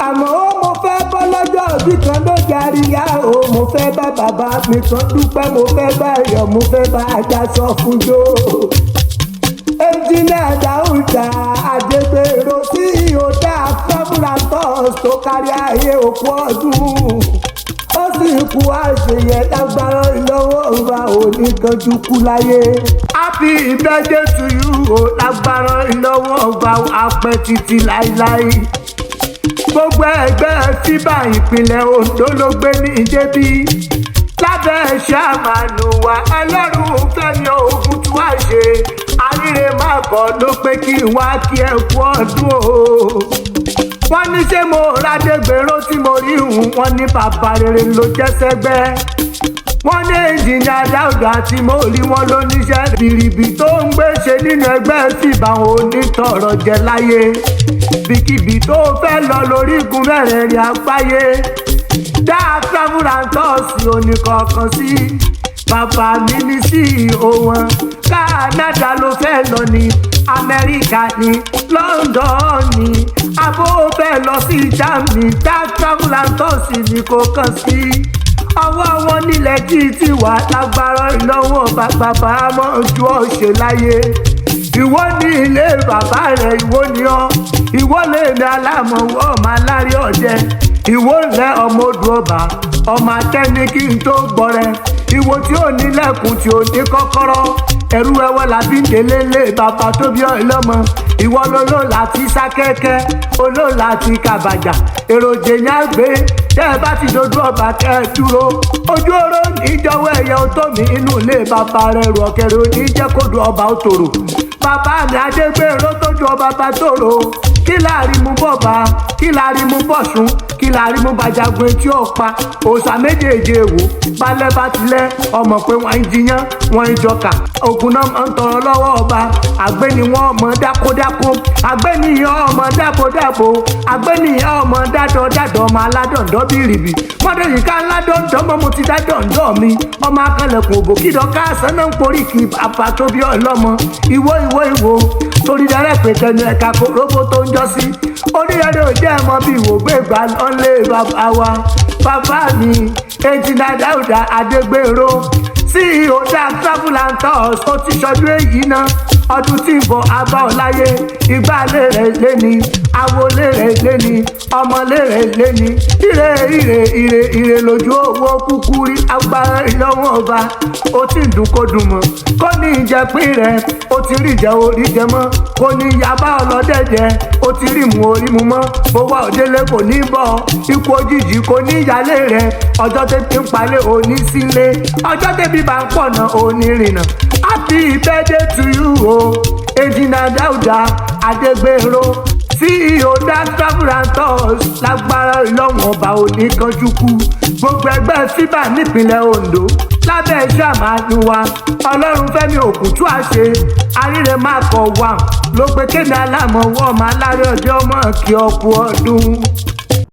àmọ́ ó mo fẹ́ bọ́ lọ́jọ́ òbí kan ló jàríyá o mo fẹ́ bá bàbá mi kan dúpẹ́ mo fẹ́ bá ẹ̀yọ̀ mo fẹ́ bá ajá sọ fún jò. Ẹnjìnìà Dáúdà Adegbenro CEO Travelers tó kárí ayé òkú ọdún ó sì kú àṣeyẹ lágbára ìlọ́wọ́ ọba oníkanjú kú láyé. Happy birthday to you o lágbára ìlọ́wọ́ ọba apẹ́ títí láíláí. Gbogbo ẹgbẹ́ fíbà ìpínlẹ̀ Ondo ló gbé ní ìdébí lábẹ́ ṣàmánù wa Ọlọ́run Fẹ́mi ogun tí wàá ṣe àríre má bọ̀ ló pé kí n wá kí ẹ kú ọdún o. Wọ́n ní ṣé mo rádégbèrò tí mo rí hùn wọ́n ní bàbá rere ló jẹ́ sẹ́gbẹ́. Wọ́n ní ẹnjìnìà Dauda tí mo rí wọn ló níṣẹ́ bìrìbì tó ń gbé ṣe nínú ẹgbẹ́ fìbà onítọ̀rọ̀ jẹ láyé. Bìkìbì tó fẹ́ lọ lórí igun mẹ́rẹ̀ẹ̀rin àgbáyé. Dá Travelers oníkọ̀ọ̀kan sí. Bàbá mi ní CEO wọn. Kánádà ló fẹ́ lọ ní Amẹ́ríkà ní London ní abó fẹ́ lọ sí Germany. Dá Travelers ní kò kàn sí. Ọwọ́ wọn nílẹ̀ kí ti wà lágbára ìlọ́wọ́ bàbá mọ́ ojú ọ̀ṣẹ́ láyé. Ìwọ ní ilé bàbá rẹ̀ ìwọ ni ọ́. Ìwọ lè ní alámọ̀wọ́ ọmọ alárí ọ̀jẹ̀. Ìwọ lẹ ọmọ odò ọba ọmọ atẹ́ni kí n tó gbọ́rẹ́. Ìwọ tí ò ní lẹ́kùn tí ò ní kọ́kọ́rọ́. Ẹrú ẹwọ́ la fi ń délé lé bàbá tó bí ọlọ́mọ. Ìwọ lóló láti sá kẹ́kẹ́ oló láti kàbàjà. Èròjè yẹn á gbé tẹ́ ẹ bá ti dojú ọba kẹ́ ẹ dúró. Ojú oró níjọwọ́ ẹ̀yẹ ó tó mi inú ilé bàbá rẹ̀ rù ọ̀kẹ́rẹ́ oníjẹ́kọ̀dù ọba ó tòrò. Bàbá mi Adegbenro tójú ọba bá tòrò. Kí láàrin mú bọ̀bá kí láàrin mú bọ̀sùn kí láàrin mú bàjàgbé tí ó pa òòṣà méjèèjì èwò balẹ̀ bá tilẹ̀ ọmọ pé wọ́n ń jiyàn wọ́n ń jọkà ògùn náà máa ń tọrọ lọ́wọ́ ọba àgbẹ̀nìwọ̀n ọmọ dákódákó àgbẹ̀nìyàn ọmọ dábòdábò àgbẹ̀nìyàn ọmọ dádọ̀dádọ̀ ọmọ aládọ̀ndọ̀ bìrìbì mọ́dọ̀ yìí ká aládọ̀ndọ̀ mọ́ mo ti dádọ̀ndọ̀ mi ọmọ akẹ́lẹ̀kùn òbò kídọ̀ káàsán náà ń porí kí bàbá tó bí ọlọ́mọ ìwọ torí dẹ́rẹ́ pé tẹnu ẹ̀ka kó róbó tó ń jọ sí oníyẹ̀dẹ̀ òjẹ́ ẹ̀mọ́ bí ìwò gbé ìgbà lọ́lé bàbá wa bàbá mi ẹnjìnìà Dauda Adegbenro CEO Travelers ó ti ṣọdún èyí náà ọdún tí ń bọ̀ abá ọláyé ìgbàlè rẹ̀ léni àwọlé rẹ̀ léni ọmọlé rẹ̀ léni ire lójú owó kúkú rí agbára ìlọ́wọ́ ọba ó ti dùn kó dùn mọ́ kó ní ìjẹpín rẹ̀ ó ti rí jẹ orí jẹ mọ́ kó ní yaba ọlọ́dẹ̀dẹ̀ ó ti rí mu orí mu mọ́ bówá òdélé kò ní bọ̀ ikú òjijì kò ní ìyálé rẹ̀ ọjọ́ tètè ń palẹ̀ òní sílé ọjọ́ tèbí bá ń pọ̀ náà òní rìnà. Happy birthday to you o ẹnjìnìà Dauda Adegbenro CEO Travelers lágbára ìlọ́wọ̀n ọba oníkanjú kú gbogbo ẹgbẹ́ fíbà nípínlẹ̀ Ondo lábẹ́ ṣàmánù wa Ọlọ́run Fẹ́mi òkùtù àṣẹ àríre má kọ̀ wá ló pé kéde alámọ̀wọ́ ọmọ alárẹ̀ ọjọ́ mọ́ kí ọkú ọdún.